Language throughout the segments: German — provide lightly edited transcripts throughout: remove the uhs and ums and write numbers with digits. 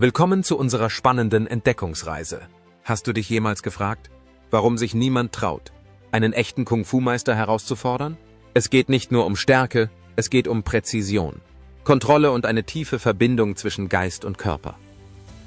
Willkommen zu unserer spannenden Entdeckungsreise. Hast du dich jemals gefragt, warum sich niemand traut, einen echten Kung-Fu-Meister herauszufordern? Es geht nicht nur um Stärke, es geht um Präzision, Kontrolle und eine tiefe Verbindung zwischen Geist und Körper.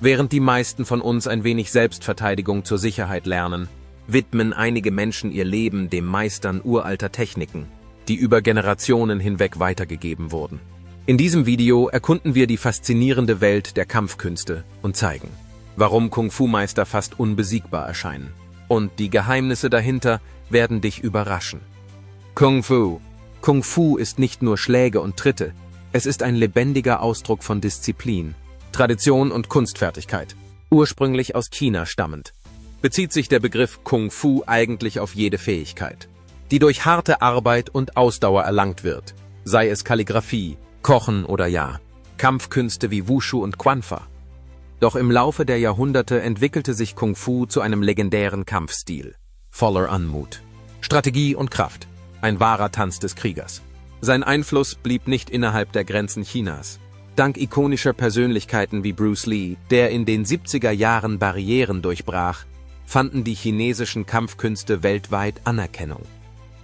Während die meisten von uns ein wenig Selbstverteidigung zur Sicherheit lernen, widmen einige Menschen ihr Leben dem Meistern uralter Techniken, die über Generationen hinweg weitergegeben wurden. In diesem Video erkunden wir die faszinierende Welt der Kampfkünste und zeigen, warum Kung-Fu-Meister fast unbesiegbar erscheinen. Und die Geheimnisse dahinter werden dich überraschen. Kung-Fu. Kung-Fu ist nicht nur Schläge und Tritte, es ist ein lebendiger Ausdruck von Disziplin, Tradition und Kunstfertigkeit. Ursprünglich aus China stammend, bezieht sich der Begriff Kung-Fu eigentlich auf jede Fähigkeit, die durch harte Arbeit und Ausdauer erlangt wird, sei es Kalligraphie, Kochen oder Kampfkünste wie Wushu und Quanfa. Doch im Laufe der Jahrhunderte entwickelte sich Kung-Fu zu einem legendären Kampfstil, voller Anmut, Strategie und Kraft, ein wahrer Tanz des Kriegers. Sein Einfluss blieb nicht innerhalb der Grenzen Chinas. Dank ikonischer Persönlichkeiten wie Bruce Lee, der in den 70er Jahren Barrieren durchbrach, fanden die chinesischen Kampfkünste weltweit Anerkennung.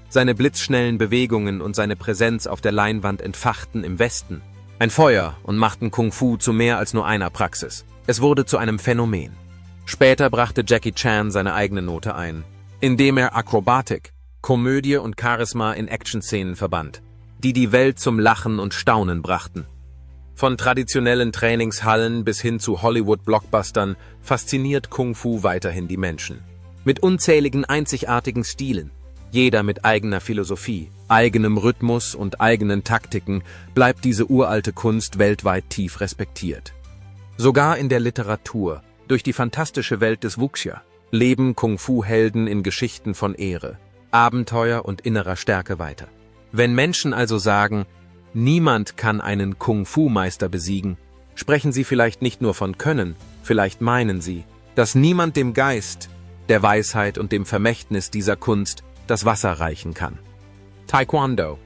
Seine blitzschnellen Bewegungen und seine Präsenz auf der Leinwand entfachten im Westen ein Feuer und machten Kung-Fu zu mehr als nur einer Praxis. Es wurde zu einem Phänomen. Später brachte Jackie Chan seine eigene Note ein, indem er Akrobatik, Komödie und Charisma in Actionszenen verband, die die Welt zum Lachen und Staunen brachten. Von traditionellen Trainingshallen bis hin zu Hollywood-Blockbustern fasziniert Kung-Fu weiterhin die Menschen. Mit unzähligen einzigartigen Stilen, jeder mit eigener Philosophie, eigenem Rhythmus und eigenen Taktiken, bleibt diese uralte Kunst weltweit tief respektiert. Sogar in der Literatur, durch die fantastische Welt des Wuxia, leben Kung-Fu-Helden in Geschichten von Ehre, Abenteuer und innerer Stärke weiter. Wenn Menschen also sagen, niemand kann einen Kung-Fu-Meister besiegen, sprechen sie vielleicht nicht nur von Können, vielleicht meinen sie, dass niemand dem Geist, der Weisheit und dem Vermächtnis dieser Kunst das Wasser reichen kann. Taekwondo.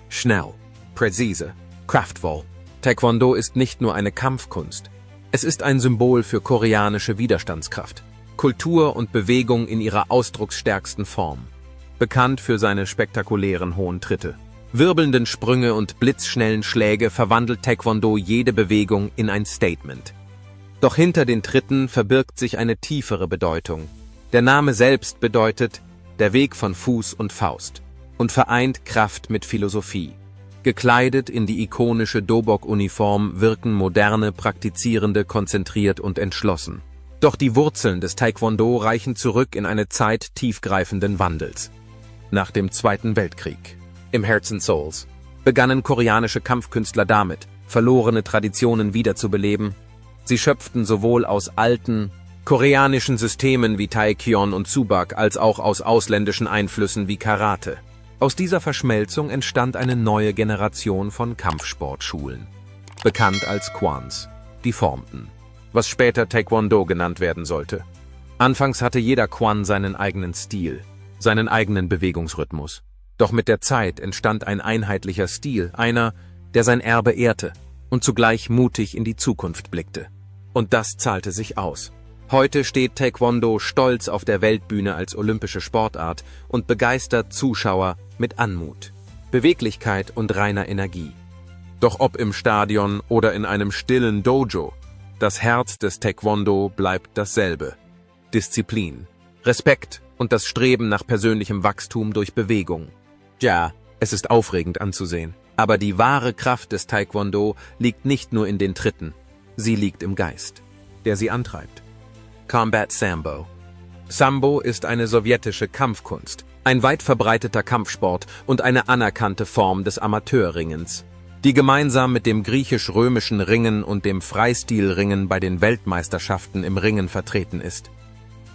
Schnell, präzise, kraftvoll. Taekwondo ist nicht nur eine Kampfkunst. Es ist ein Symbol für koreanische Widerstandskraft, Kultur und Bewegung in ihrer ausdrucksstärksten Form. Bekannt für seine spektakulären hohen Tritte, wirbelnden Sprünge und blitzschnellen Schläge verwandelt Taekwondo jede Bewegung in ein Statement. Doch hinter den Tritten verbirgt sich eine tiefere Bedeutung. Der Name selbst bedeutet der Weg von Fuß und Faust und vereint Kraft mit Philosophie. Gekleidet in die ikonische Dobok-Uniform wirken moderne Praktizierende konzentriert und entschlossen. Doch die Wurzeln des Taekwondo reichen zurück in eine Zeit tiefgreifenden Wandels. Nach dem Zweiten Weltkrieg, im Hearts and Souls, begannen koreanische Kampfkünstler damit, verlorene Traditionen wiederzubeleben. Sie schöpften sowohl aus alten, koreanischen Systemen wie Taekyon und Subak als auch aus ausländischen Einflüssen wie Karate. Aus dieser Verschmelzung entstand eine neue Generation von Kampfsportschulen, bekannt als Kwans, die formten, was später Taekwondo genannt werden sollte. Anfangs hatte jeder Kwan seinen eigenen Stil, seinen eigenen Bewegungsrhythmus. Doch mit der Zeit entstand ein einheitlicher Stil, einer, der sein Erbe ehrte und zugleich mutig in die Zukunft blickte. Und das zahlte sich aus. Heute steht Taekwondo stolz auf der Weltbühne als olympische Sportart und begeistert Zuschauer mit Anmut, Beweglichkeit und reiner Energie. Doch ob im Stadion oder in einem stillen Dojo, das Herz des Taekwondo bleibt dasselbe. Disziplin, Respekt und das Streben nach persönlichem Wachstum durch Bewegung. Ja, es ist aufregend anzusehen, aber die wahre Kraft des Taekwondo liegt nicht nur in den Tritten, sie liegt im Geist, der sie antreibt. Combat Sambo. Sambo ist eine sowjetische Kampfkunst, ein weit verbreiteter Kampfsport und eine anerkannte Form des Amateurringens, die gemeinsam mit dem griechisch-römischen Ringen und dem Freistilringen bei den Weltmeisterschaften im Ringen vertreten ist.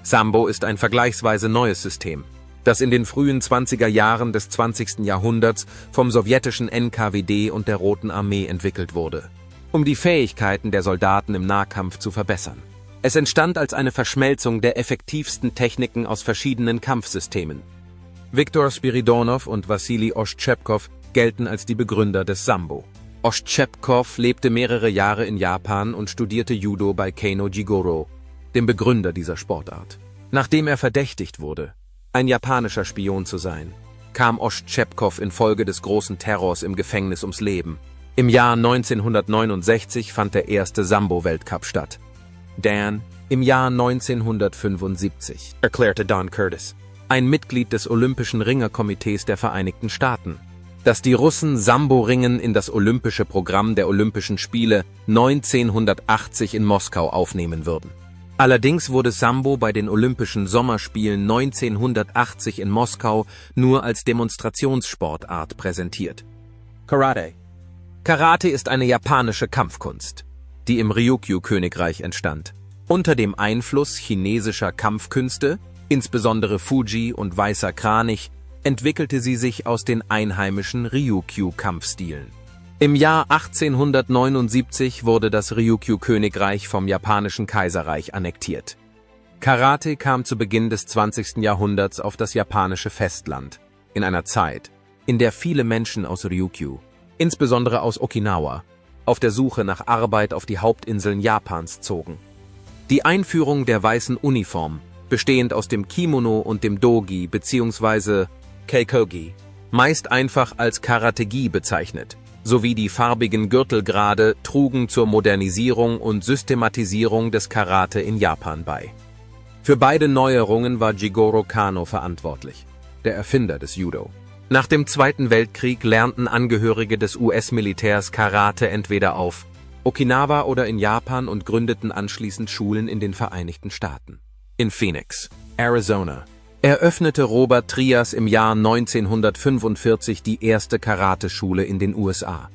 Sambo ist ein vergleichsweise neues System, das in den frühen 20er Jahren des 20. Jahrhunderts vom sowjetischen NKWD und der Roten Armee entwickelt wurde, um die Fähigkeiten der Soldaten im Nahkampf zu verbessern. Es entstand als eine Verschmelzung der effektivsten Techniken aus verschiedenen Kampfsystemen. Viktor Spiridonov und Wassili Oschtschepkow gelten als die Begründer des Sambo. Ostschepkow lebte mehrere Jahre in Japan und studierte Judo bei Keino Jigoro, dem Begründer dieser Sportart. Nachdem er verdächtigt wurde, ein japanischer Spion zu sein, kam Ostschepkow infolge des großen Terrors im Gefängnis ums Leben. Im Jahr 1969 fand der erste Sambo-Weltcup statt. Dan, im Jahr 1975, erklärte Don Curtis, ein Mitglied des Olympischen Ringerkomitees der Vereinigten Staaten, dass die Russen Sambo-Ringen in das olympische Programm der Olympischen Spiele 1980 in Moskau aufnehmen würden. Allerdings wurde Sambo bei den Olympischen Sommerspielen 1980 in Moskau nur als Demonstrationssportart präsentiert. Karate. Karate ist eine japanische Kampfkunst, die im Ryukyu-Königreich entstand. Unter dem Einfluss chinesischer Kampfkünste, insbesondere Fuji und Weißer Kranich, entwickelte sie sich aus den einheimischen Ryukyu-Kampfstilen. Im Jahr 1879 wurde das Ryukyu-Königreich vom japanischen Kaiserreich annektiert. Karate kam zu Beginn des 20. Jahrhunderts auf das japanische Festland, in einer Zeit, in der viele Menschen aus Ryukyu, insbesondere aus Okinawa, auf der Suche nach Arbeit auf die Hauptinseln Japans zogen. Die Einführung der weißen Uniform, bestehend aus dem Kimono und dem Dogi bzw. Keikogi, meist einfach als Karategi bezeichnet, sowie die farbigen Gürtelgrade trugen zur Modernisierung und Systematisierung des Karate in Japan bei. Für beide Neuerungen war Jigoro Kano verantwortlich, der Erfinder des Judo. Nach dem Zweiten Weltkrieg lernten Angehörige des US-Militärs Karate entweder auf Okinawa oder in Japan und gründeten anschließend Schulen in den Vereinigten Staaten. In Phoenix, Arizona, eröffnete Robert Trias im Jahr 1945 die erste Karateschule in den USA.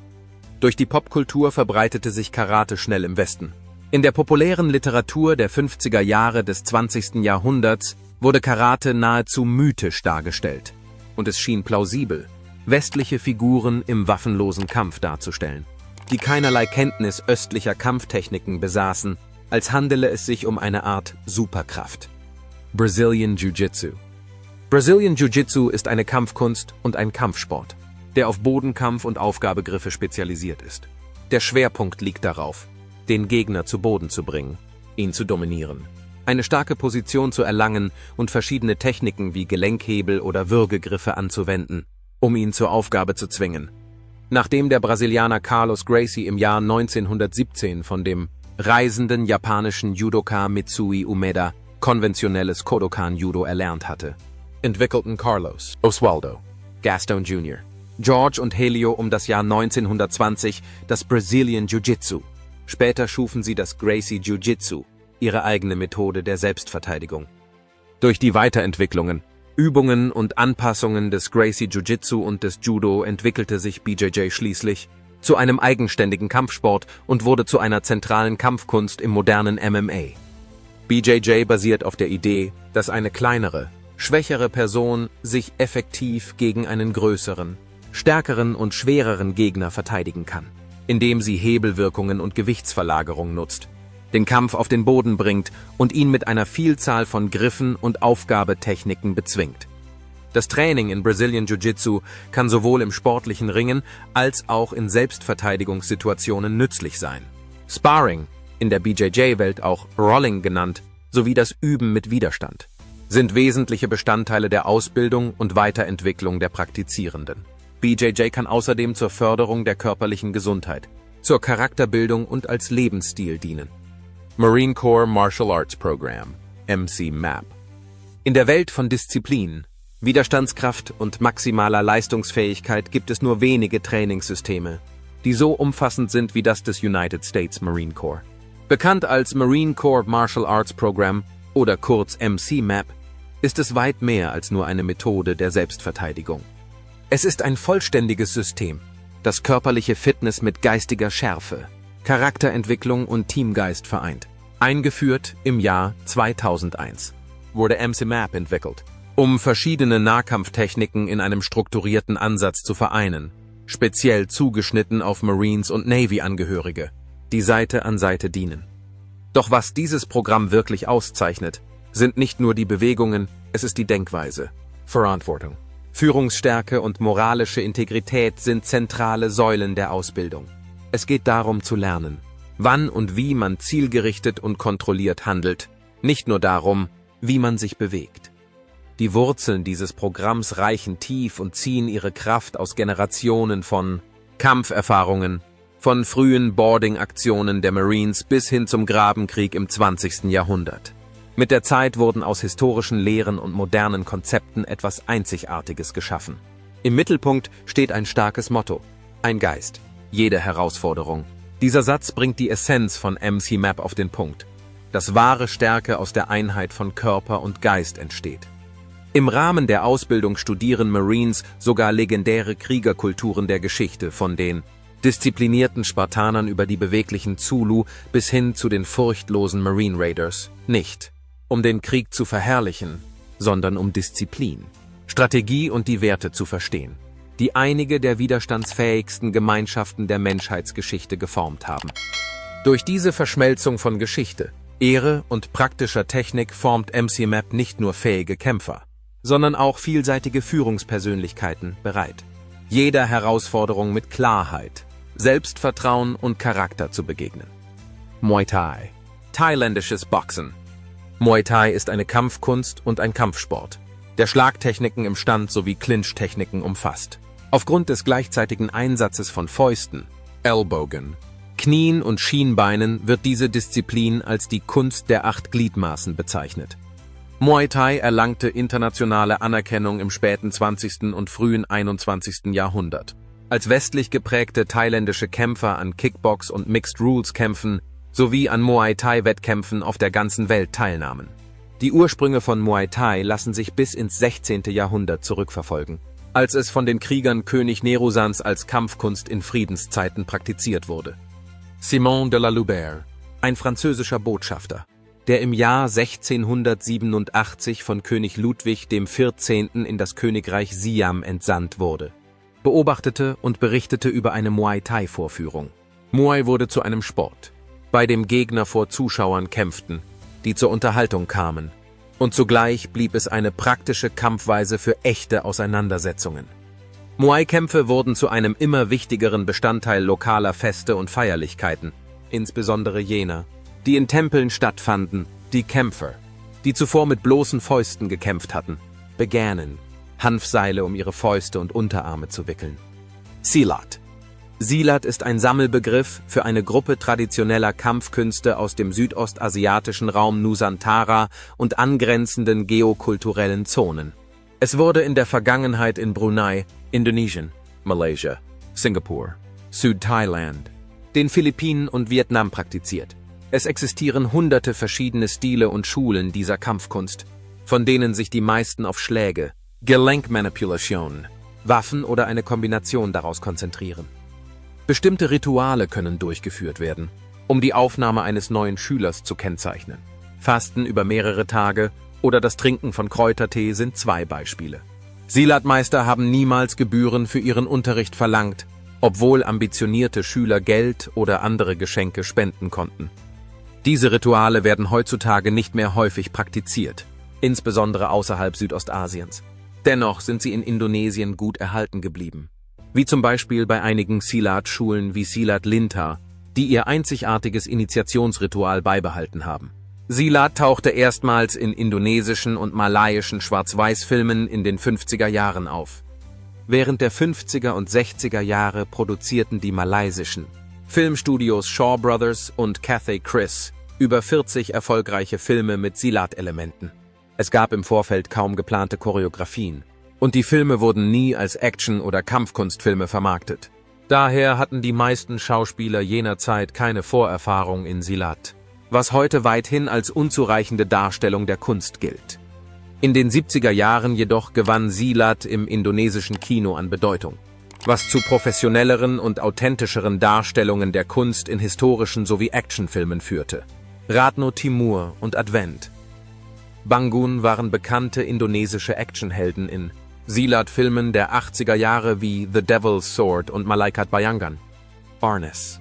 Durch die Popkultur verbreitete sich Karate schnell im Westen. In der populären Literatur der 50er Jahre des 20. Jahrhunderts wurde Karate nahezu mythisch dargestellt. Und es schien plausibel, westliche Figuren im waffenlosen Kampf darzustellen, die keinerlei Kenntnis östlicher Kampftechniken besaßen, als handele es sich um eine Art Superkraft. Brazilian Jiu-Jitsu. Brazilian Jiu-Jitsu ist eine Kampfkunst und ein Kampfsport, der auf Bodenkampf und Aufgabegriffe spezialisiert ist. Der Schwerpunkt liegt darauf, den Gegner zu Boden zu bringen, ihn zu dominieren, eine starke Position zu erlangen und verschiedene Techniken wie Gelenkhebel oder Würgegriffe anzuwenden, um ihn zur Aufgabe zu zwingen. Nachdem der Brasilianer Carlos Gracie im Jahr 1917 von dem reisenden japanischen Judoka Mitsui Umeda konventionelles Kodokan-Judo erlernt hatte, entwickelten Carlos, Oswaldo, Gaston Jr., George und Helio um das Jahr 1920 das Brazilian Jiu-Jitsu. Später schufen sie das Gracie Jiu-Jitsu, ihre eigene Methode der Selbstverteidigung. Durch die Weiterentwicklungen, Übungen und Anpassungen des Gracie Jiu-Jitsu und des Judo entwickelte sich BJJ schließlich zu einem eigenständigen Kampfsport und wurde zu einer zentralen Kampfkunst im modernen MMA. BJJ basiert auf der Idee, dass eine kleinere, schwächere Person sich effektiv gegen einen größeren, stärkeren und schwereren Gegner verteidigen kann, indem sie Hebelwirkungen und Gewichtsverlagerung nutzt, den Kampf auf den Boden bringt und ihn mit einer Vielzahl von Griffen und Aufgabetechniken bezwingt. Das Training in Brazilian Jiu-Jitsu kann sowohl im sportlichen Ringen als auch in Selbstverteidigungssituationen nützlich sein. Sparring, in der BJJ-Welt auch Rolling genannt, sowie das Üben mit Widerstand, sind wesentliche Bestandteile der Ausbildung und Weiterentwicklung der Praktizierenden. BJJ kann außerdem zur Förderung der körperlichen Gesundheit, zur Charakterbildung und als Lebensstil dienen. Marine Corps Martial Arts Program, MC-MAP. In der Welt von Disziplin, Widerstandskraft und maximaler Leistungsfähigkeit gibt es nur wenige Trainingssysteme, die so umfassend sind wie das des United States Marine Corps. Bekannt als Marine Corps Martial Arts Program oder kurz MC-MAP, ist es weit mehr als nur eine Methode der Selbstverteidigung. Es ist ein vollständiges System, das körperliche Fitness mit geistiger Schärfe, Charakterentwicklung und Teamgeist vereint. Eingeführt im Jahr 2001 wurde MC-MAP entwickelt, um verschiedene Nahkampftechniken in einem strukturierten Ansatz zu vereinen, speziell zugeschnitten auf Marines und Navy-Angehörige, die Seite an Seite dienen. Doch was dieses Programm wirklich auszeichnet, sind nicht nur die Bewegungen, es ist die Denkweise. Verantwortung, Führungsstärke und moralische Integrität sind zentrale Säulen der Ausbildung. Es geht darum zu lernen, wann und wie man zielgerichtet und kontrolliert handelt, nicht nur darum, wie man sich bewegt. Die Wurzeln dieses Programms reichen tief und ziehen ihre Kraft aus Generationen von Kampferfahrungen, von frühen Boarding-Aktionen der Marines bis hin zum Grabenkrieg im 20. Jahrhundert. Mit der Zeit wurden aus historischen Lehren und modernen Konzepten etwas Einzigartiges geschaffen. Im Mittelpunkt steht ein starkes Motto: ein Geist, jede Herausforderung. Dieser Satz bringt die Essenz von MC Map auf den Punkt, dass wahre Stärke aus der Einheit von Körper und Geist entsteht. Im Rahmen der Ausbildung studieren Marines sogar legendäre Kriegerkulturen der Geschichte, von den disziplinierten Spartanern über die beweglichen Zulu bis hin zu den furchtlosen Marine Raiders. Nicht, um den Krieg zu verherrlichen, sondern um Disziplin, Strategie und die Werte zu verstehen, die einige der widerstandsfähigsten Gemeinschaften der Menschheitsgeschichte geformt haben. Durch diese Verschmelzung von Geschichte, Ehre und praktischer Technik formt MC Map nicht nur fähige Kämpfer, sondern auch vielseitige Führungspersönlichkeiten bereit, jeder Herausforderung mit Klarheit, Selbstvertrauen und Charakter zu begegnen. Muay Thai. Thailändisches Boxen. Muay Thai ist eine Kampfkunst und ein Kampfsport, der Schlagtechniken im Stand sowie Clinch-Techniken umfasst. Aufgrund des gleichzeitigen Einsatzes von Fäusten, Ellbogen, Knien und Schienbeinen wird diese Disziplin als die Kunst der 8 Gliedmaßen bezeichnet. Muay Thai erlangte internationale Anerkennung im späten 20. und frühen 21. Jahrhundert, als westlich geprägte thailändische Kämpfer an Kickbox- und Mixed-Rules-Kämpfen sowie an Muay Thai-Wettkämpfen auf der ganzen Welt teilnahmen. Die Ursprünge von Muay Thai lassen sich bis ins 16. Jahrhundert zurückverfolgen, als es von den Kriegern König Nerusans als Kampfkunst in Friedenszeiten praktiziert wurde. Simon de la Loubère, ein französischer Botschafter, der im Jahr 1687 von König Ludwig XIV. In das Königreich Siam entsandt wurde, beobachtete und berichtete über eine Muay Thai-Vorführung. Muay wurde zu einem Sport, bei dem Gegner vor Zuschauern kämpften, die zur Unterhaltung kamen, und zugleich blieb es eine praktische Kampfweise für echte Auseinandersetzungen. Muay-Kämpfe wurden zu einem immer wichtigeren Bestandteil lokaler Feste und Feierlichkeiten, insbesondere jener, die in Tempeln stattfanden. Die Kämpfer, die zuvor mit bloßen Fäusten gekämpft hatten, begannen, Hanfseile um ihre Fäuste und Unterarme zu wickeln. Silat. Silat ist ein Sammelbegriff für eine Gruppe traditioneller Kampfkünste aus dem südostasiatischen Raum Nusantara und angrenzenden geokulturellen Zonen. Es wurde in der Vergangenheit in Brunei, Indonesien, Malaysia, Singapur, Südthailand, den Philippinen und Vietnam praktiziert. Es existieren hunderte verschiedene Stile und Schulen dieser Kampfkunst, von denen sich die meisten auf Schläge, Gelenkmanipulation, Waffen oder eine Kombination daraus konzentrieren. Bestimmte Rituale können durchgeführt werden, um die Aufnahme eines neuen Schülers zu kennzeichnen. Fasten über mehrere Tage oder das Trinken von Kräutertee sind 2 Beispiele. Silatmeister haben niemals Gebühren für ihren Unterricht verlangt, obwohl ambitionierte Schüler Geld oder andere Geschenke spenden konnten. Diese Rituale werden heutzutage nicht mehr häufig praktiziert, insbesondere außerhalb Südostasiens. Dennoch sind sie in Indonesien gut erhalten geblieben, wie zum Beispiel bei einigen Silat-Schulen wie Silat Lintar, die ihr einzigartiges Initiationsritual beibehalten haben. Silat tauchte erstmals in indonesischen und malaiischen Schwarz-Weiß-Filmen in den 50er Jahren auf. Während der 50er und 60er Jahre produzierten die malaysischen Filmstudios Shaw Brothers und Cathay Chris über 40 erfolgreiche Filme mit Silat-Elementen. Es gab im Vorfeld kaum geplante Choreografien, und die Filme wurden nie als Action- oder Kampfkunstfilme vermarktet. Daher hatten die meisten Schauspieler jener Zeit keine Vorerfahrung in Silat, was heute weithin als unzureichende Darstellung der Kunst gilt. In den 70er Jahren jedoch gewann Silat im indonesischen Kino an Bedeutung, was zu professionelleren und authentischeren Darstellungen der Kunst in historischen sowie Actionfilmen führte. Ratno Timur und Advent Bangun waren bekannte indonesische Actionhelden in Silat-Filmen der 80er Jahre wie The Devil's Sword und Malaikat Bayangan. Arnis,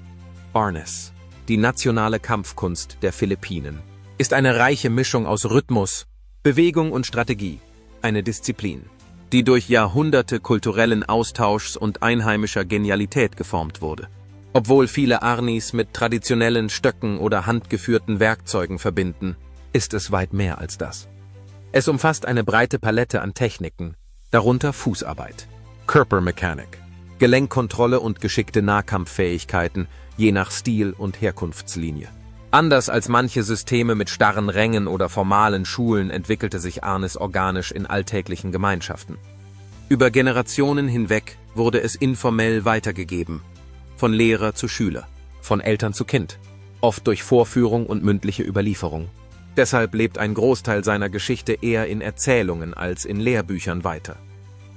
die nationale Kampfkunst der Philippinen, ist eine reiche Mischung aus Rhythmus, Bewegung und Strategie, eine Disziplin, die durch Jahrhunderte kulturellen Austauschs und einheimischer Genialität geformt wurde. Obwohl viele Arnis mit traditionellen Stöcken oder handgeführten Werkzeugen verbinden, ist es weit mehr als das. Es umfasst eine breite Palette an Techniken, darunter Fußarbeit, Körpermechanik, Gelenkkontrolle und geschickte Nahkampffähigkeiten, je nach Stil und Herkunftslinie. Anders als manche Systeme mit starren Rängen oder formalen Schulen entwickelte sich Arnis organisch in alltäglichen Gemeinschaften. Über Generationen hinweg wurde es informell weitergegeben, von Lehrer zu Schüler, von Eltern zu Kind, oft durch Vorführung und mündliche Überlieferung. Deshalb lebt ein Großteil seiner Geschichte eher in Erzählungen als in Lehrbüchern weiter.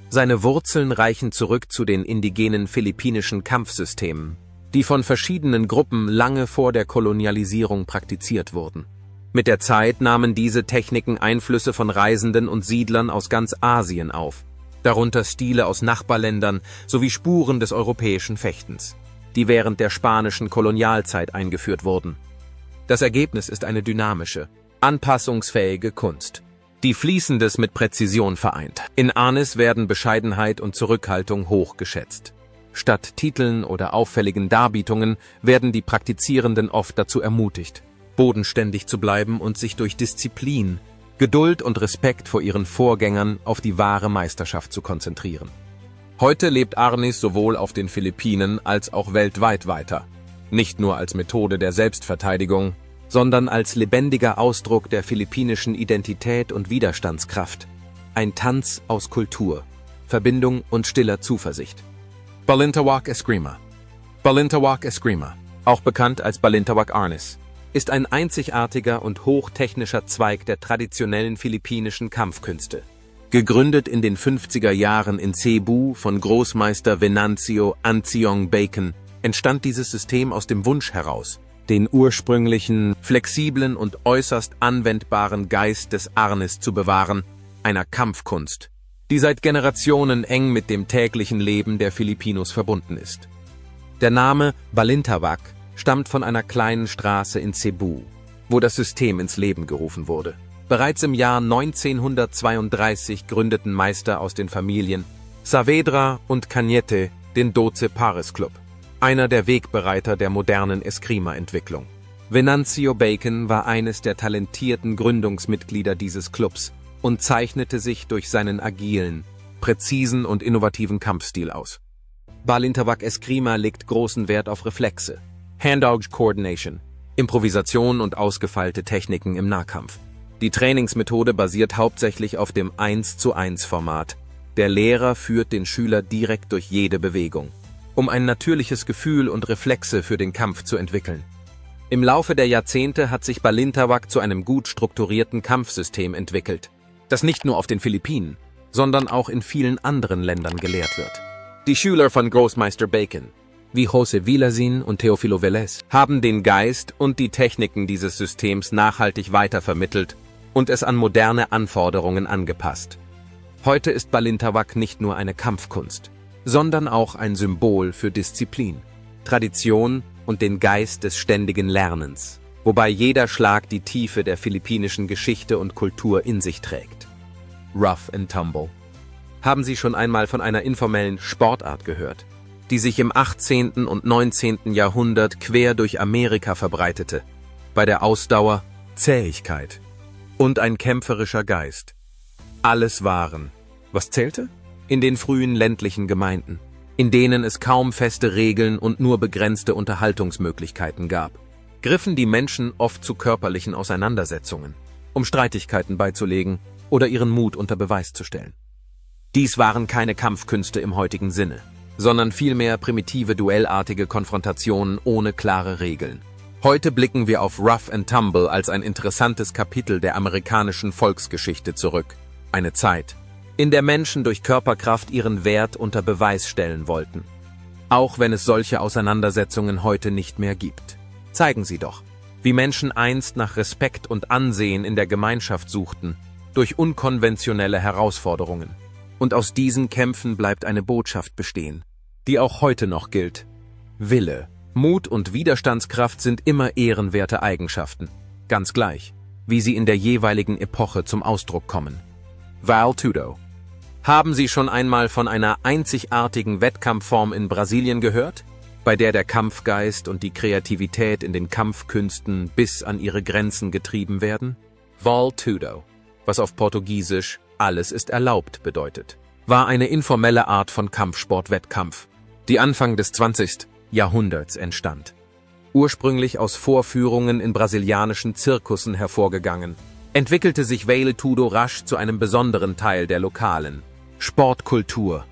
Seine Wurzeln reichen zurück zu den indigenen philippinischen Kampfsystemen, die von verschiedenen Gruppen lange vor der Kolonialisierung praktiziert wurden. Mit der Zeit nahmen diese Techniken Einflüsse von Reisenden und Siedlern aus ganz Asien auf, darunter Stile aus Nachbarländern sowie Spuren des europäischen Fechtens, die während der spanischen Kolonialzeit eingeführt wurden. Das Ergebnis ist eine dynamische, anpassungsfähige Kunst, die Fließendes mit Präzision vereint. In Arnis werden Bescheidenheit und Zurückhaltung hoch geschätzt. Statt Titeln oder auffälligen Darbietungen werden die Praktizierenden oft dazu ermutigt, bodenständig zu bleiben und sich durch Disziplin, Geduld und Respekt vor ihren Vorgängern auf die wahre Meisterschaft zu konzentrieren. Heute lebt Arnis sowohl auf den Philippinen als auch weltweit weiter, nicht nur als Methode der Selbstverteidigung, sondern als lebendiger Ausdruck der philippinischen Identität und Widerstandskraft. Ein Tanz aus Kultur, Verbindung und stiller Zuversicht. Balintawak Eskrima. Balintawak Eskrima, auch bekannt als Balintawak Arnis, ist ein einzigartiger und hochtechnischer Zweig der traditionellen philippinischen Kampfkünste. Gegründet in den 50er Jahren in Cebu von Großmeister Venancio Anciong Bacon, entstand dieses System aus dem Wunsch heraus, den ursprünglichen, flexiblen und äußerst anwendbaren Geist des Arnis zu bewahren, einer Kampfkunst, die seit Generationen eng mit dem täglichen Leben der Filipinos verbunden ist. Der Name Balintawak stammt von einer kleinen Straße in Cebu, wo das System ins Leben gerufen wurde. Bereits im Jahr 1932 gründeten Meister aus den Familien Saavedra und Cañete den Doce Pares Club, einer der Wegbereiter der modernen Eskrima-Entwicklung. Venancio Bacon war eines der talentierten Gründungsmitglieder dieses Clubs und zeichnete sich durch seinen agilen, präzisen und innovativen Kampfstil aus. Balintawak Eskrima legt großen Wert auf Reflexe, Hand-Eye Coordination, Improvisation und ausgefeilte Techniken im Nahkampf. Die Trainingsmethode basiert hauptsächlich auf dem 1:1-Format. Der Lehrer führt den Schüler direkt durch jede Bewegung, um ein natürliches Gefühl und Reflexe für den Kampf zu entwickeln. Im Laufe der Jahrzehnte hat sich Balintawak zu einem gut strukturierten Kampfsystem entwickelt, das nicht nur auf den Philippinen, sondern auch in vielen anderen Ländern gelehrt wird. Die Schüler von Großmeister Bacon, wie José Villasin und Teófilo Vélez, haben den Geist und die Techniken dieses Systems nachhaltig weitervermittelt und es an moderne Anforderungen angepasst. Heute ist Balintawak nicht nur eine Kampfkunst, sondern auch ein Symbol für Disziplin, Tradition und den Geist des ständigen Lernens, wobei jeder Schlag die Tiefe der philippinischen Geschichte und Kultur in sich trägt. Rough and Tumble. Haben Sie schon einmal von einer informellen Sportart gehört, die sich im 18. und 19. Jahrhundert quer durch Amerika verbreitete, bei der Ausdauer, Zähigkeit und ein kämpferischer Geist? Alles waren. Was zählte? In den frühen ländlichen Gemeinden, in denen es kaum feste Regeln und nur begrenzte Unterhaltungsmöglichkeiten gab, griffen die Menschen oft zu körperlichen Auseinandersetzungen, um Streitigkeiten beizulegen oder ihren Mut unter Beweis zu stellen. Dies waren keine Kampfkünste im heutigen Sinne, sondern vielmehr primitive duellartige Konfrontationen ohne klare Regeln. Heute blicken wir auf Rough and Tumble als ein interessantes Kapitel der amerikanischen Volksgeschichte zurück. Eine Zeit, in der Menschen durch Körperkraft ihren Wert unter Beweis stellen wollten. Auch wenn es solche Auseinandersetzungen heute nicht mehr gibt. Zeigen sie doch, wie Menschen einst nach Respekt und Ansehen in der Gemeinschaft suchten, durch unkonventionelle Herausforderungen. Und aus diesen Kämpfen bleibt eine Botschaft bestehen, die auch heute noch gilt. Wille, Mut und Widerstandskraft sind immer ehrenwerte Eigenschaften, ganz gleich, wie sie in der jeweiligen Epoche zum Ausdruck kommen. Val Tudo. Haben Sie schon einmal von einer einzigartigen Wettkampfform in Brasilien gehört? bei der der Kampfgeist und die Kreativität in den Kampfkünsten bis an ihre Grenzen getrieben werden? Vale Tudo, was auf Portugiesisch »alles ist erlaubt« bedeutet, war eine informelle Art von Kampfsportwettkampf, die Anfang des 20. Jahrhunderts entstand. Ursprünglich aus Vorführungen in brasilianischen Zirkussen hervorgegangen, entwickelte sich Vale Tudo rasch zu einem besonderen Teil der lokalen Sportkultur,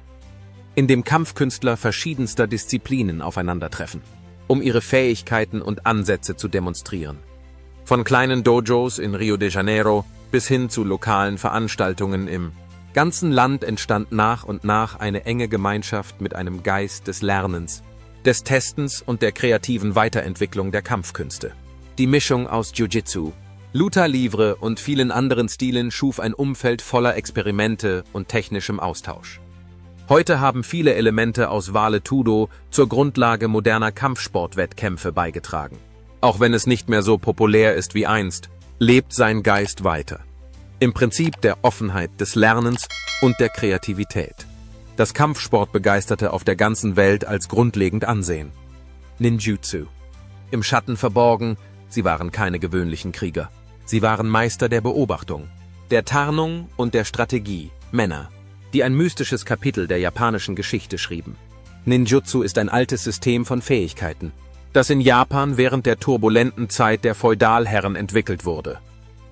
in dem Kampfkünstler verschiedenster Disziplinen aufeinandertreffen, um ihre Fähigkeiten und Ansätze zu demonstrieren. Von kleinen Dojos in Rio de Janeiro bis hin zu lokalen Veranstaltungen im ganzen Land entstand nach und nach eine enge Gemeinschaft mit einem Geist des Lernens, des Testens und der kreativen Weiterentwicklung der Kampfkünste. Die Mischung aus Jiu-Jitsu, Luta Livre und vielen anderen Stilen schuf ein Umfeld voller Experimente und technischem Austausch. Heute haben viele Elemente aus Vale Tudo zur Grundlage moderner Kampfsportwettkämpfe beigetragen. Auch wenn es nicht mehr so populär ist wie einst, lebt sein Geist weiter. Im Prinzip der Offenheit des Lernens und der Kreativität. Das Kampfsportbegeisterte auf der ganzen Welt als grundlegend ansehen. Ninjutsu. Im Schatten verborgen, sie waren keine gewöhnlichen Krieger. Sie waren Meister der Beobachtung, der Tarnung und der Strategie, Männer, die ein mystisches Kapitel der japanischen Geschichte schrieben. Ninjutsu ist ein altes System von Fähigkeiten, das in Japan während der turbulenten Zeit der Feudalherren entwickelt wurde.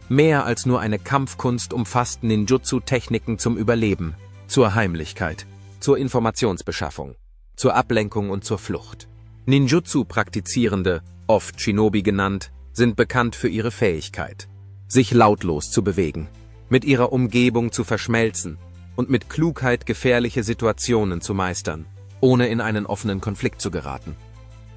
Mehr als nur eine Kampfkunst umfasst Ninjutsu-Techniken zum Überleben, zur Heimlichkeit, zur Informationsbeschaffung, zur Ablenkung und zur Flucht. Ninjutsu-Praktizierende, oft Shinobi genannt, sind bekannt für ihre Fähigkeit, sich lautlos zu bewegen, mit ihrer Umgebung zu verschmelzen und mit Klugheit gefährliche Situationen zu meistern, ohne in einen offenen Konflikt zu geraten.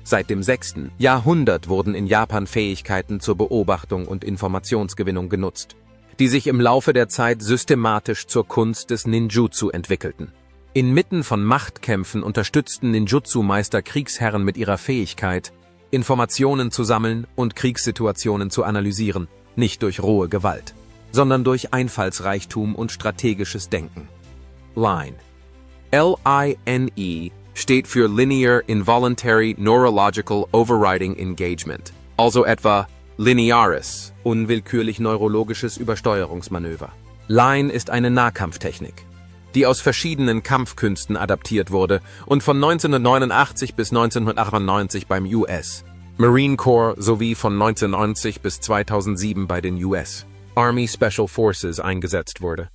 Seit dem 6. Jahrhundert wurden in Japan Fähigkeiten zur Beobachtung und Informationsgewinnung genutzt, die sich im Laufe der Zeit systematisch zur Kunst des Ninjutsu entwickelten. Inmitten von Machtkämpfen unterstützten Ninjutsu-Meister Kriegsherren mit ihrer Fähigkeit, Informationen zu sammeln und Kriegssituationen zu analysieren, nicht durch rohe Gewalt, sondern durch Einfallsreichtum und strategisches Denken. Line. L-I-N-E steht für Linear Involuntary Neurological Overriding Engagement, also etwa Linearis, unwillkürlich neurologisches Übersteuerungsmanöver. Line ist eine Nahkampftechnik, die aus verschiedenen Kampfkünsten adaptiert wurde und von 1989 bis 1998 beim US Marine Corps sowie von 1990 bis 2007 bei den US Army Special Forces eingesetzt wurde.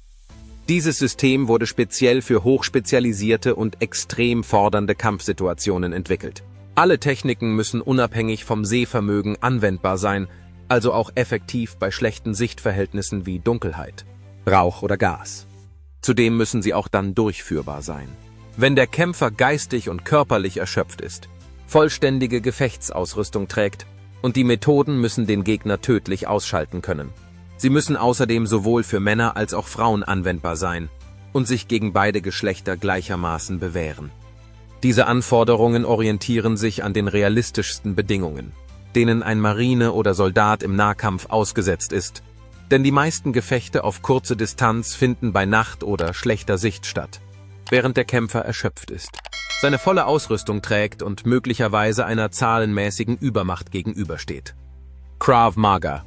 Dieses System wurde speziell für hochspezialisierte und extrem fordernde Kampfsituationen entwickelt. Alle Techniken müssen unabhängig vom Sehvermögen anwendbar sein, also auch effektiv bei schlechten Sichtverhältnissen wie Dunkelheit, Rauch oder Gas. Zudem müssen sie auch dann durchführbar sein. Wenn der Kämpfer geistig und körperlich erschöpft ist, vollständige Gefechtsausrüstung trägt und die Methoden müssen den Gegner tödlich ausschalten können. Sie müssen außerdem sowohl für Männer als auch Frauen anwendbar sein und sich gegen beide Geschlechter gleichermaßen bewähren. Diese Anforderungen orientieren sich an den realistischsten Bedingungen, denen ein Marine oder Soldat im Nahkampf ausgesetzt ist, denn die meisten Gefechte auf kurze Distanz finden bei Nacht oder schlechter Sicht statt, während der Kämpfer erschöpft ist, seine volle Ausrüstung trägt und möglicherweise einer zahlenmäßigen Übermacht gegenübersteht. Krav Maga.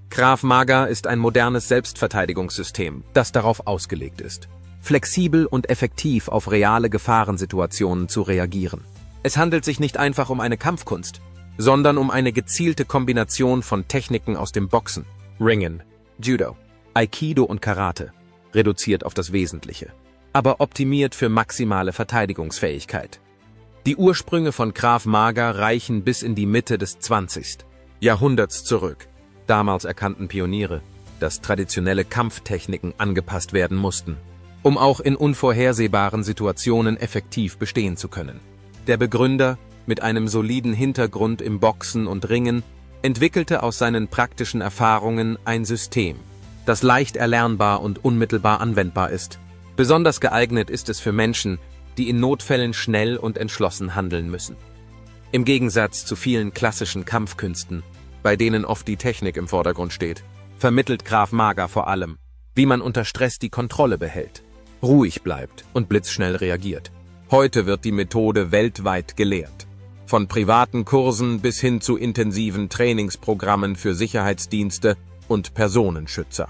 Krav Maga ist ein modernes Selbstverteidigungssystem, das darauf ausgelegt ist, flexibel und effektiv auf reale Gefahrensituationen zu reagieren. Es handelt sich nicht einfach um eine Kampfkunst, sondern um eine gezielte Kombination von Techniken aus dem Boxen, Ringen, Judo, Aikido und Karate, reduziert auf das Wesentliche, aber optimiert für maximale Verteidigungsfähigkeit. Die Ursprünge von Krav Maga reichen bis in die Mitte des 20. Jahrhunderts zurück. Damals erkannten Pioniere, dass traditionelle Kampftechniken angepasst werden mussten, um auch in unvorhersehbaren Situationen effektiv bestehen zu können. Der Begründer, mit einem soliden Hintergrund im Boxen und Ringen, entwickelte aus seinen praktischen Erfahrungen ein System, das leicht erlernbar und unmittelbar anwendbar ist. Besonders geeignet ist es für Menschen, die in Notfällen schnell und entschlossen handeln müssen. Im Gegensatz zu vielen klassischen Kampfkünsten, bei denen oft die Technik im Vordergrund steht, vermittelt Krav Maga vor allem, wie man unter Stress die Kontrolle behält, ruhig bleibt und blitzschnell reagiert. Heute wird die Methode weltweit gelehrt. Von privaten Kursen bis hin zu intensiven Trainingsprogrammen für Sicherheitsdienste und Personenschützer.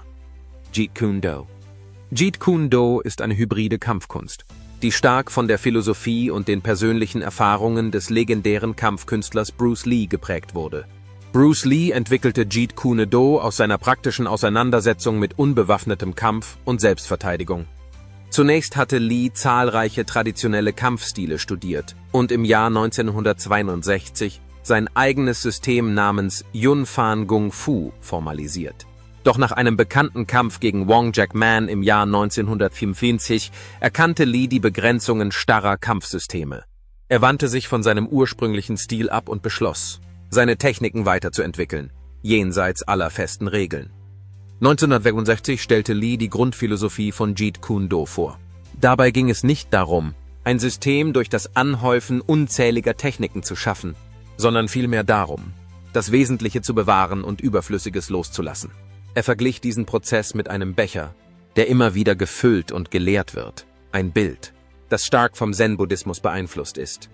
Jeet Kune Do. Jeet Kune Do ist eine hybride Kampfkunst, die stark von der Philosophie und den persönlichen Erfahrungen des legendären Kampfkünstlers Bruce Lee geprägt wurde. Bruce Lee entwickelte Jeet Kune Do aus seiner praktischen Auseinandersetzung mit unbewaffnetem Kampf und Selbstverteidigung. Zunächst hatte Lee zahlreiche traditionelle Kampfstile studiert und im Jahr 1962 sein eigenes System namens Yun Fan Kung Fu formalisiert. Doch nach einem bekannten Kampf gegen Wong Jack Man im Jahr 1954 erkannte Lee die Begrenzungen starrer Kampfsysteme. Er wandte sich von seinem ursprünglichen Stil ab und beschloss, seine Techniken weiterzuentwickeln, jenseits aller festen Regeln. 1966 stellte Lee die Grundphilosophie von Jeet Kune Do vor. Dabei ging es nicht darum, ein System durch das Anhäufen unzähliger Techniken zu schaffen, sondern vielmehr darum, das Wesentliche zu bewahren und Überflüssiges loszulassen. Er verglich diesen Prozess mit einem Becher, der immer wieder gefüllt und geleert wird. Ein Bild, das stark vom Zen-Buddhismus beeinflusst ist.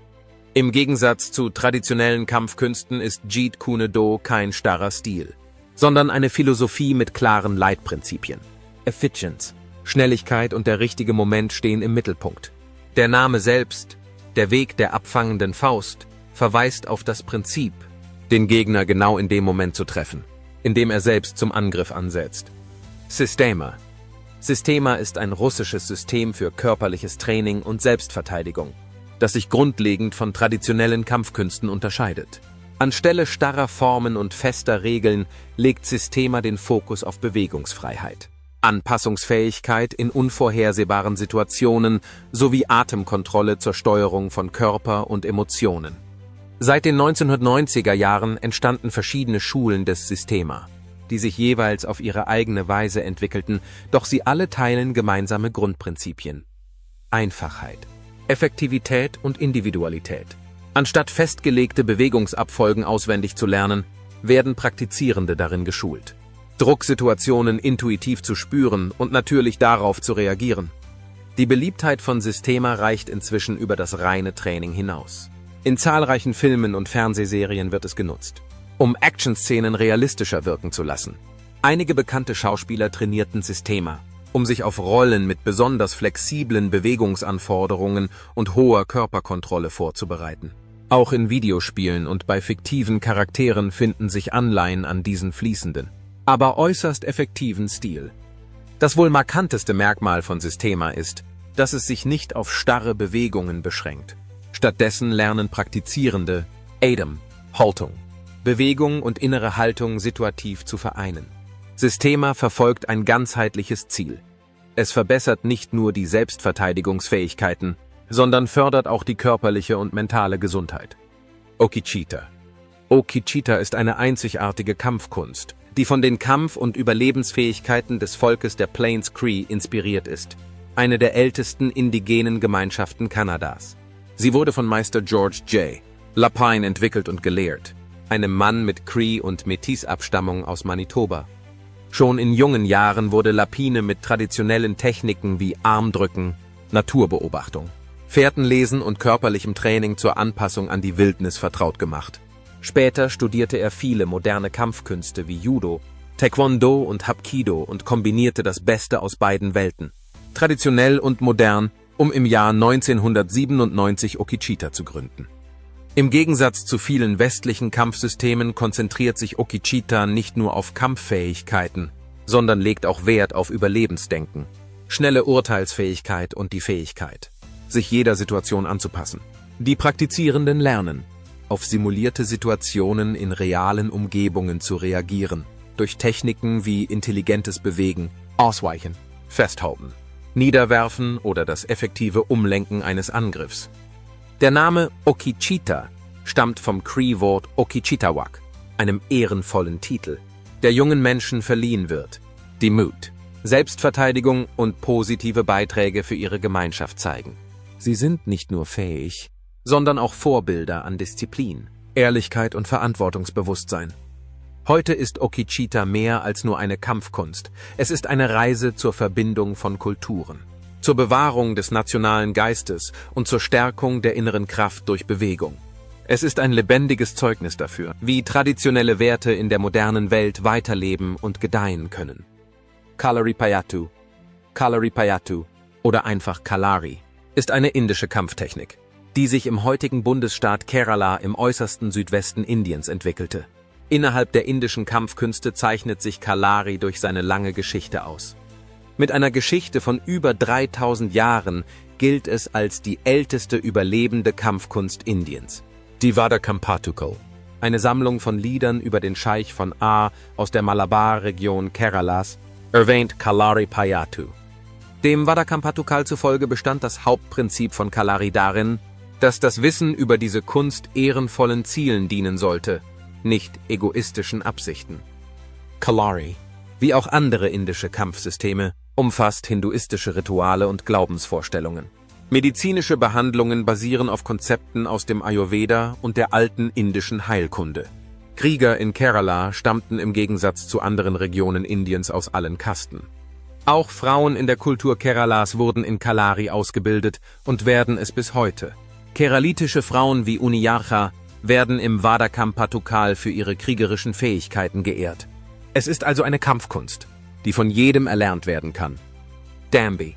Im Gegensatz zu traditionellen Kampfkünsten ist Jeet Kune Do kein starrer Stil, sondern eine Philosophie mit klaren Leitprinzipien. Efficiency, Schnelligkeit und der richtige Moment stehen im Mittelpunkt. Der Name selbst, der Weg der abfangenden Faust, verweist auf das Prinzip, den Gegner genau in dem Moment zu treffen, indem er selbst zum Angriff ansetzt. Systema. Systema ist ein russisches System für körperliches Training und Selbstverteidigung, das sich grundlegend von traditionellen Kampfkünsten unterscheidet. Anstelle starrer Formen und fester Regeln legt Systema den Fokus auf Bewegungsfreiheit, Anpassungsfähigkeit in unvorhersehbaren Situationen sowie Atemkontrolle zur Steuerung von Körper und Emotionen. Seit den 1990er Jahren entstanden verschiedene Schulen des Systema, die sich jeweils auf ihre eigene Weise entwickelten, doch sie alle teilen gemeinsame Grundprinzipien: Einfachheit, Effektivität und Individualität. Anstatt festgelegte Bewegungsabfolgen auswendig zu lernen, werden Praktizierende darin geschult, Drucksituationen intuitiv zu spüren und natürlich darauf zu reagieren. Die Beliebtheit von Systema reicht inzwischen über das reine Training hinaus. In zahlreichen Filmen und Fernsehserien wird es genutzt, um Actionszenen realistischer wirken zu lassen. Einige bekannte Schauspieler trainierten Systema, um sich auf Rollen mit besonders flexiblen Bewegungsanforderungen und hoher Körperkontrolle vorzubereiten. Auch in Videospielen und bei fiktiven Charakteren finden sich Anleihen an diesen fließenden, aber äußerst effektiven Stil. Das wohl markanteste Merkmal von Systema ist, dass es sich nicht auf starre Bewegungen beschränkt. Stattdessen lernen Praktizierende Adem, Haltung, Bewegung und innere Haltung situativ zu vereinen. Systema verfolgt ein ganzheitliches Ziel. Es verbessert nicht nur die Selbstverteidigungsfähigkeiten, sondern fördert auch die körperliche und mentale Gesundheit. Okichita. Okichita ist eine einzigartige Kampfkunst, die von den Kampf- und Überlebensfähigkeiten des Volkes der Plains Cree inspiriert ist, eine der ältesten indigenen Gemeinschaften Kanadas. Sie wurde von Meister George J. Lapine entwickelt und gelehrt, einem Mann mit Cree- und Métis-Abstammung aus Manitoba. Schon in jungen Jahren wurde Lapine mit traditionellen Techniken wie Armdrücken, Naturbeobachtung, Fährtenlesen und körperlichem Training zur Anpassung an die Wildnis vertraut gemacht. Später studierte er viele moderne Kampfkünste wie Judo, Taekwondo und Hapkido und kombinierte das Beste aus beiden Welten, traditionell und modern, um im Jahr 1997 Okichita zu gründen. Im Gegensatz zu vielen westlichen Kampfsystemen konzentriert sich Okichita nicht nur auf Kampffähigkeiten, sondern legt auch Wert auf Überlebensdenken, schnelle Urteilsfähigkeit und die Fähigkeit, sich jeder Situation anzupassen. Die Praktizierenden lernen, auf simulierte Situationen in realen Umgebungen zu reagieren, durch Techniken wie intelligentes Bewegen, Ausweichen, Festhalten, Niederwerfen oder das effektive Umlenken eines Angriffs. Der Name Okichita stammt vom Cree-Wort Okichitawak, einem ehrenvollen Titel, der jungen Menschen verliehen wird, die Mut, Selbstverteidigung und positive Beiträge für ihre Gemeinschaft zeigen. Sie sind nicht nur fähig, sondern auch Vorbilder an Disziplin, Ehrlichkeit und Verantwortungsbewusstsein. Heute ist Okichita mehr als nur eine Kampfkunst. Es ist eine Reise zur Verbindung von Kulturen, zur Bewahrung des nationalen Geistes und zur Stärkung der inneren Kraft durch Bewegung. Es ist ein lebendiges Zeugnis dafür, wie traditionelle Werte in der modernen Welt weiterleben und gedeihen können. Kalaripayattu oder einfach Kalari ist eine indische Kampftechnik, die sich im heutigen Bundesstaat Kerala im äußersten Südwesten Indiens entwickelte. Innerhalb der indischen Kampfkünste zeichnet sich Kalari durch seine lange Geschichte aus. Mit einer Geschichte von über 3000 Jahren gilt es als die älteste überlebende Kampfkunst Indiens. Die Vadakampatukal, eine Sammlung von Liedern über den Scheich von A aus der Malabar-Region Keralas, erwähnt Kalaripayattu. Dem Vadakampatukal zufolge bestand das Hauptprinzip von Kalari darin, dass das Wissen über diese Kunst ehrenvollen Zielen dienen sollte, nicht egoistischen Absichten. Kalari, wie auch andere indische Kampfsysteme, umfasst hinduistische Rituale und Glaubensvorstellungen. Medizinische Behandlungen basieren auf Konzepten aus dem Ayurveda und der alten indischen Heilkunde. Krieger in Kerala stammten im Gegensatz zu anderen Regionen Indiens aus allen Kasten. Auch Frauen in der Kultur Keralas wurden in Kalari ausgebildet und werden es bis heute. Keralitische Frauen wie Uniyarcha werden im Vadakampatukal für ihre kriegerischen Fähigkeiten geehrt. Es ist also eine Kampfkunst, die von jedem erlernt werden kann. Dambi.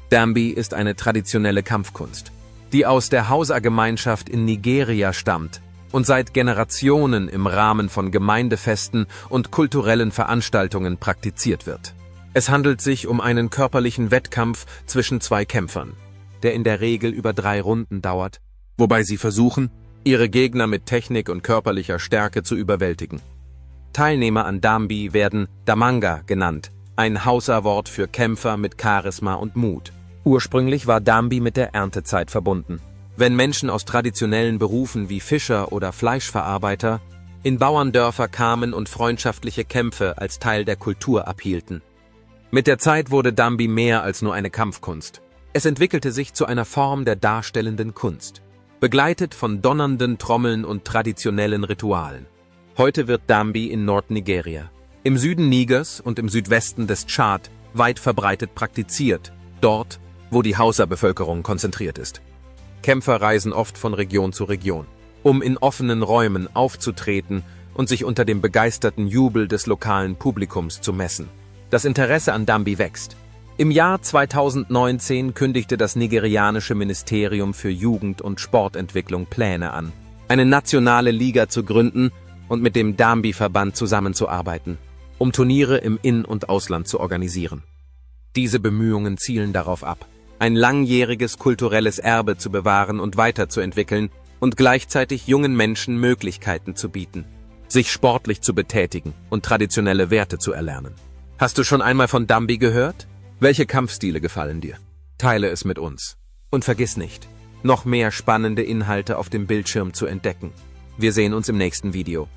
Dambi ist eine traditionelle Kampfkunst, die aus der Hausa-Gemeinschaft in Nigeria stammt und seit Generationen im Rahmen von Gemeindefesten und kulturellen Veranstaltungen praktiziert wird. Es handelt sich um einen körperlichen Wettkampf zwischen zwei Kämpfern, der in der Regel über 3 Runden dauert, wobei sie versuchen, ihre Gegner mit Technik und körperlicher Stärke zu überwältigen. Teilnehmer an Dambi werden Damanga genannt, ein Hausa-Wort für Kämpfer mit Charisma und Mut. Ursprünglich war Dambi mit der Erntezeit verbunden. Wenn Menschen aus traditionellen Berufen wie Fischer oder Fleischverarbeiter in Bauerndörfer kamen und freundschaftliche Kämpfe als Teil der Kultur abhielten. Mit der Zeit wurde Dambi mehr als nur eine Kampfkunst. Es entwickelte sich zu einer Form der darstellenden Kunst, begleitet von donnernden Trommeln und traditionellen Ritualen. Heute wird Dambi in Nordnigeria, im Süden Nigers und im Südwesten des Tschad weit verbreitet praktiziert, dort, wo die Hausa-Bevölkerung konzentriert ist. Kämpfer reisen oft von Region zu Region, um in offenen Räumen aufzutreten und sich unter dem begeisterten Jubel des lokalen Publikums zu messen. Das Interesse an Dambi wächst. Im Jahr 2019 kündigte das nigerianische Ministerium für Jugend- und Sportentwicklung Pläne an, eine nationale Liga zu gründen und mit dem Dambi-Verband zusammenzuarbeiten, um Turniere im In- und Ausland zu organisieren. Diese Bemühungen zielen darauf ab, ein langjähriges kulturelles Erbe zu bewahren und weiterzuentwickeln und gleichzeitig jungen Menschen Möglichkeiten zu bieten, sich sportlich zu betätigen und traditionelle Werte zu erlernen. Hast du schon einmal von Dambi gehört? Welche Kampfstile gefallen dir? Teile es mit uns. Und vergiss nicht, noch mehr spannende Inhalte auf dem Bildschirm zu entdecken. Wir sehen uns im nächsten Video.